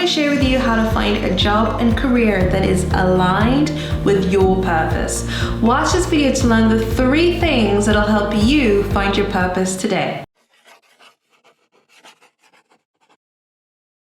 to share with you how to find a job and career that is aligned with your purpose. Watch this video to learn the 3 things that'll help you find your purpose today.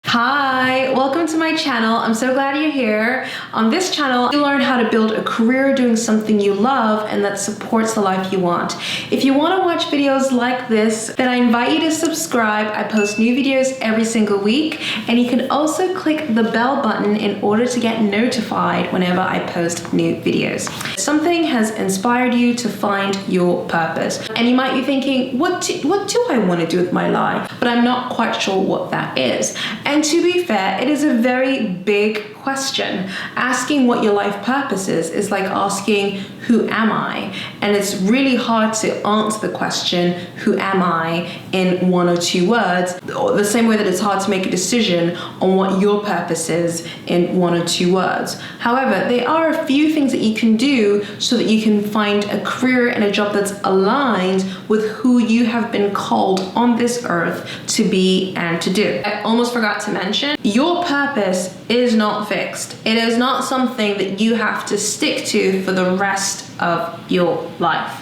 Hi, welcome to my channel. I'm so glad you're here. On this channel, you learn how to build a career doing something you love and that supports the life you want. If you want to watch videos like this, then I invite you to subscribe. I post new videos every single week, and you can also click the bell button in order to get notified whenever I post new videos. Something has inspired you to find your purpose, and you might be thinking, what do I want to do with my life? But I'm not quite sure what that is. And to be fair, it is a very big question. Asking what your life purpose is like asking, who am I? And it's really hard to answer the question, who am I, in 1 or 2 words, the same way that it's hard to make a decision on what your purpose is in 1 or 2 words. However, there are a few things that you can do so that you can find a career and a job that's aligned with who you have been called on this earth to be and to do. I almost forgot to mention, your purpose is not fixed. It is not something that you have to stick to for the rest of your life.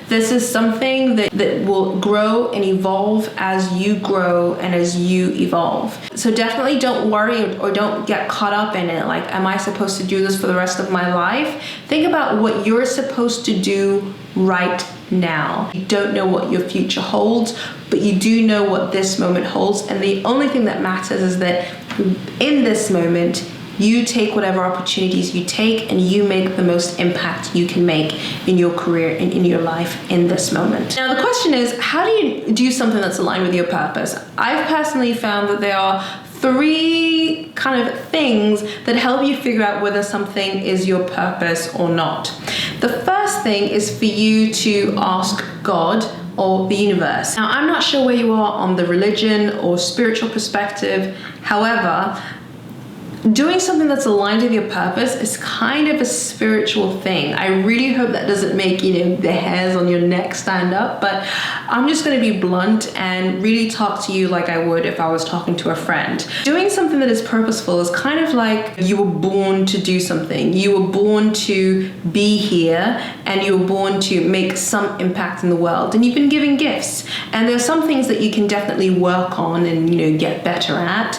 This is something that will grow and evolve as you grow and as you evolve. So definitely don't worry or don't get caught up in it. Like, am I supposed to do this for the rest of my life? Think about what you're supposed to do right now. You don't know what your future holds, but you do know what this moment holds. And the only thing that matters is that in this moment, you take whatever opportunities you take and you make the most impact you can make in your career and in your life in this moment. Now, the question is, how do you do something that's aligned with your purpose? I've personally found that there are 3 kind of things that help you figure out whether something is your purpose or not. The first thing is for you to ask God or the universe. Now, I'm not sure where you are on the religion or spiritual perspective. However, doing something that's aligned with your purpose is kind of a spiritual thing. I really hope that doesn't make, the hairs on your neck stand up, but I'm just going to be blunt and really talk to you like I would if I was talking to a friend. Doing something that is purposeful is kind of like you were born to do something. You were born to be here, and you were born to make some impact in the world, and you've been given gifts. And there are some things that you can definitely work on and get better at.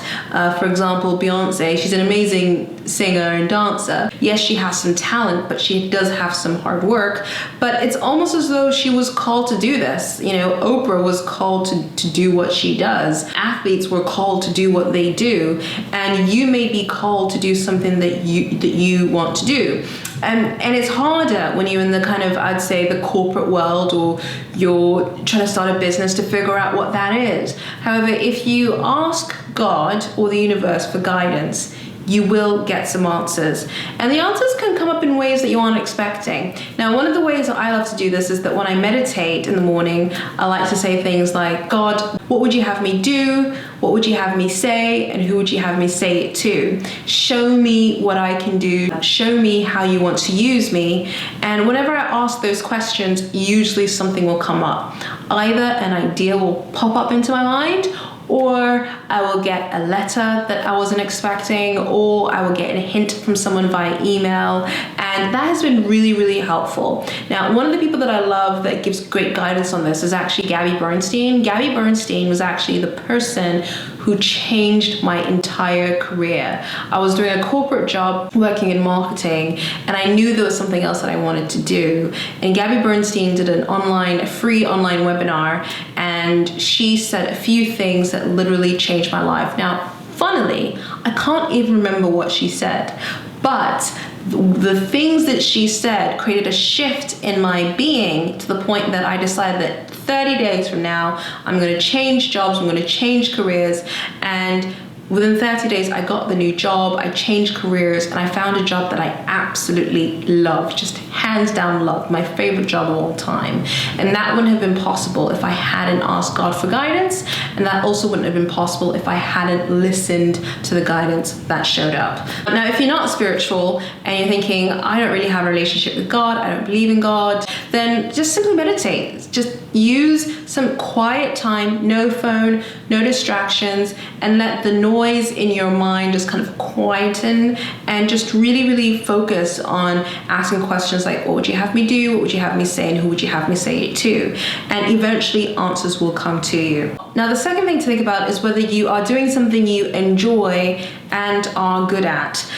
For example, Beyonce, she's an amazing singer and dancer. Yes, she has some talent, but she does have some hard work. But it's almost as though she was called to do this. Oprah was called to do what she does. Athletes were called to do what they do. And you may be called to do something that you want to do. And it's harder when you're in the kind of, I'd say, the corporate world, or you're trying to start a business to figure out what that is. However, if you ask God or the universe for guidance, you will get some answers. And the answers can come up in ways that you aren't expecting. Now, one of the ways that I love to do this is that when I meditate in the morning, I like to say things like, God, what would you have me do? What would you have me say? And who would you have me say it to? Show me what I can do. Show me how you want to use me. And whenever I ask those questions, usually something will come up. Either an idea will pop up into my mind, or I will get a letter that I wasn't expecting, or I will get a hint from someone via email, and that has been really, really helpful. Now, one of the people that I love that gives great guidance on this is actually Gabby Bernstein. Gabby Bernstein was actually the person who changed my entire career. I was doing a corporate job working in marketing, and I knew there was something else that I wanted to do. And Gabby Bernstein did a free online webinar, and she said a few things that literally changed my life. Now, funnily, I can't even remember what she said, but the things that she said created a shift in my being to the point that I decided that 30 days from now, I'm going to change jobs, I'm going to change careers. And within 30 days, I got the new job, I changed careers, and I found a job that I absolutely loved, just hands down loved, my favorite job of all time. And that wouldn't have been possible if I hadn't asked God for guidance, and that also wouldn't have been possible if I hadn't listened to the guidance that showed up. Now, if you're not spiritual and you're thinking, I don't really have a relationship with God, I don't believe in God, then just simply meditate. Just Use some quiet time, no phone, no distractions, and let the noise in your mind just kind of quieten, and just really, really focus on asking questions like, what would you have me do? What would you have me say? And who would you have me say it to? And eventually answers will come to you. Now, the second thing to think about is whether you are doing something you enjoy and are good at.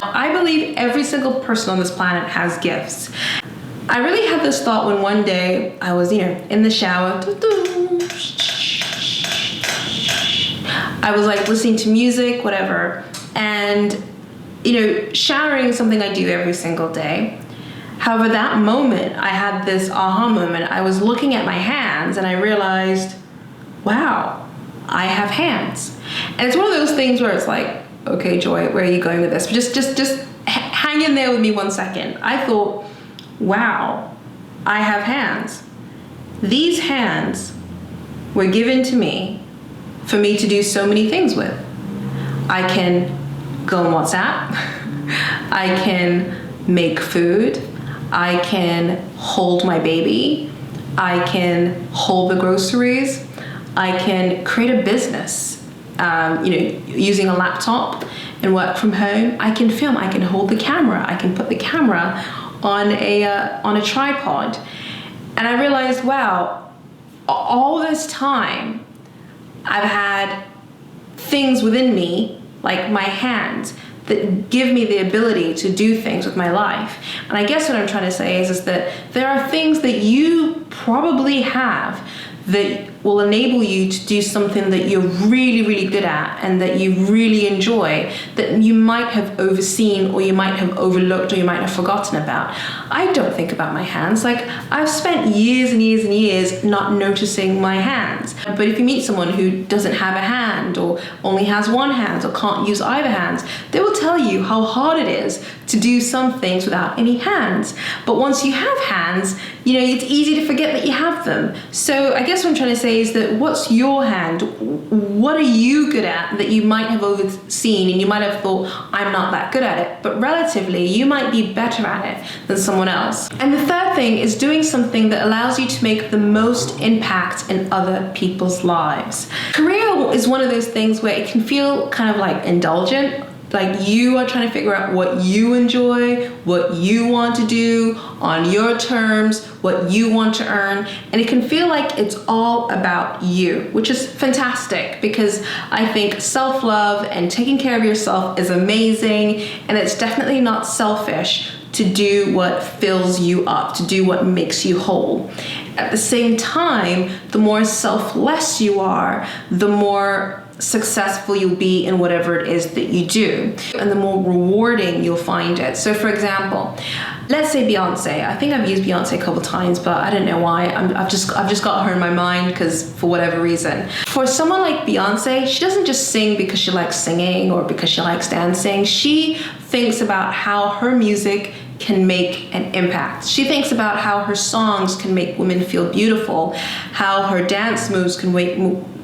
I believe every single person on this planet has gifts. I really had this thought when one day I was, in the shower. I was like listening to music, whatever. And, showering is something I do every single day. However, that moment, I had this aha moment. I was looking at my hands and I realized, wow, I have hands. And it's one of those things where it's like, okay, Joy, where are you going with this? Just hang in there with me 1 second. I thought, wow, I have hands. These hands were given to me for me to do so many things with. I can go on WhatsApp. I can make food. I can hold my baby. I can hold the groceries. I can create a business, using a laptop and work from home. I can film. I can hold the camera. I can put the camera on a tripod. And I realized, wow, all this time I've had things within me, like my hands, that give me the ability to do things with my life. And I guess what I'm trying to say is that there are things that you probably have that will enable you to do something that you're really, really good at and that you really enjoy, that you might have overseen or you might have overlooked or you might have forgotten about. I don't think about my hands. Like, I've spent years and years and years not noticing my hands. But if you meet someone who doesn't have a hand or only has one hand or can't use either hands, they will tell you how hard it is to do some things without any hands. But once you have hands, it's easy to forget that you have them. So I guess what I'm trying to say is that what's your hand? What are you good at that you might have overseen and you might have thought, I'm not that good at it, but relatively you might be better at it than someone else. And the third thing is doing something that allows you to make the most impact in other people's lives. Career is one of those things where it can feel kind of like indulgent. Like you are trying to figure out what you enjoy, what you want to do on your terms, what you want to earn. And it can feel like it's all about you, which is fantastic because I think self-love and taking care of yourself is amazing. And it's definitely not selfish to do what fills you up, to do what makes you whole. At the same time, the more selfless you are, the more successful you'll be in whatever it is that you do, and the more rewarding you'll find it. So for example, let's say Beyonce. I think I've used Beyonce a couple times, but I don't know why. I've just got her in my mind because for whatever reason. For someone like Beyonce, she doesn't just sing because she likes singing or because she likes dancing. She thinks about how her music can make an impact. She thinks about how her songs can make women feel beautiful, how her dance moves can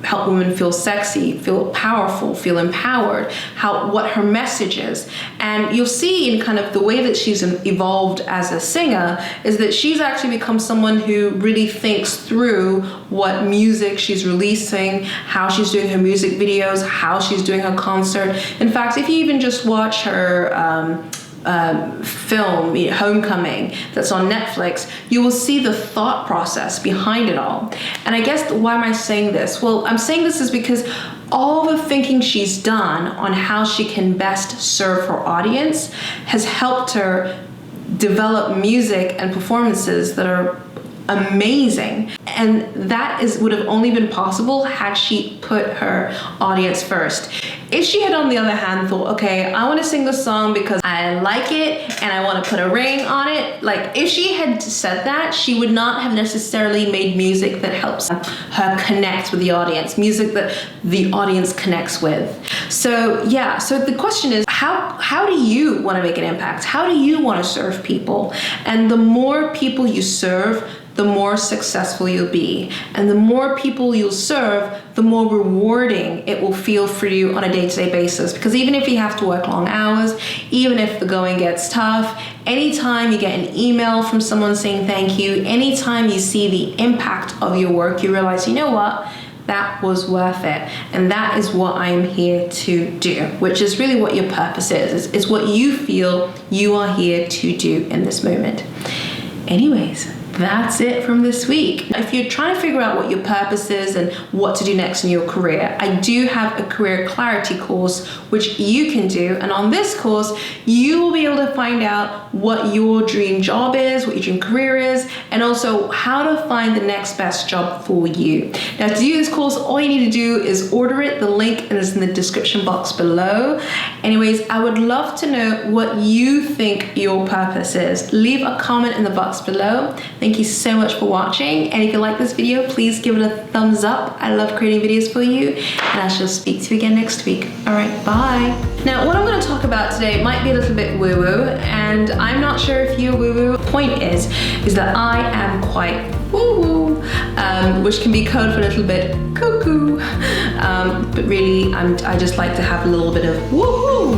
help women feel sexy, feel powerful, feel empowered, what her message is. And you'll see in kind of the way that she's evolved as a singer is that she's actually become someone who really thinks through what music she's releasing, how she's doing her music videos, how she's doing her concert. In fact, if you even just watch her film Homecoming that's on Netflix, you will see the thought process behind it all. And I guess why am I saying this? Well, I'm saying this is because all the thinking she's done on how she can best serve her audience has helped her develop music and performances that are amazing. And that would have only been possible had she put her audience first. If she had, on the other hand, thought, okay, I want to sing this song because I like it and I want to put a ring on it, like if she had said that, she would not have necessarily made music that helps her connect with the audience, music that the audience connects with. So yeah, so the question is, how do you want to make an impact? How do you want to serve people? And the more people you serve, the the more successful you'll be. And the more people you'll serve, the more rewarding it will feel for you on a day-to-day basis. Because even if you have to work long hours, even if the going gets tough, anytime you get an email from someone saying thank you, anytime you see the impact of your work, you realize, you know what? That was worth it. And that is what I'm here to do, which is really what your purpose is. It's what you feel you are here to do in this moment. Anyways, that's it from this week. If you're trying to figure out what your purpose is and what to do next in your career, I do have a career clarity course which you can do. And on this course, you will be able to find out what your dream job is, what your dream career is, and also how to find the next best job for you. Now, to do this course, all you need to do is order it. The link is in the description box below. Anyways, I would love to know what you think your purpose is. Leave a comment in the box below. Thank you so much for watching, and if you like this video, please give it a thumbs up. I love creating videos for you, and I shall speak to you again next week. All right, bye. Now, what I'm going to talk about today might be a little bit woo-woo, and I'm not sure if you're woo-woo. The point is that I am quite woo-woo, which can be code for a little bit cuckoo, but really I just like to have a little bit of woo-hoo.